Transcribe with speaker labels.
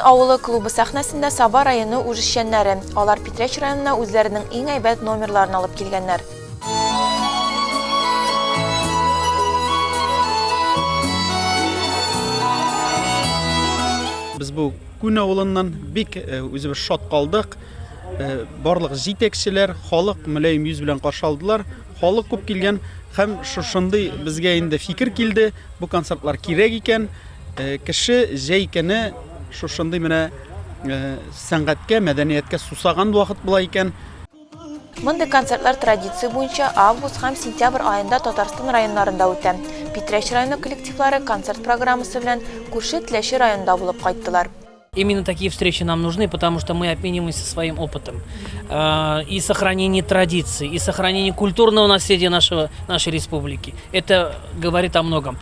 Speaker 1: авылы клубы сәхнәсендә Саба районы үжешчәннәре. Алар Питрәч районына үзләренең иң әйбәт номерларын алып килгәннәр.
Speaker 2: Biz bu Күн авылыннан бик үзебез шат калдык. Барлык җитәкчеләр, халык мөлаим йөз белән каршы алдылар. Халык күп килгән һәм шушындый безгә инде фикер килде. Бу концертлар кирәк икән. Кеше җәйкене шушындый менә сәнгатькә, мәдәнияткә сусаган вакыт була икән.
Speaker 1: Мондый концертлар традиция буенча август һәм сентябрь аенда Татарстан районнарында үтә. Питрәч районы коллективлары концерт программасы белән күрше Теләче районында булып кайттылар.
Speaker 3: Именно такие встречи нам нужны, потому что мы обмениваемся своим опытом. И сохранение традиций, и сохранение культурного наследия нашей республики. Это говорит о многом.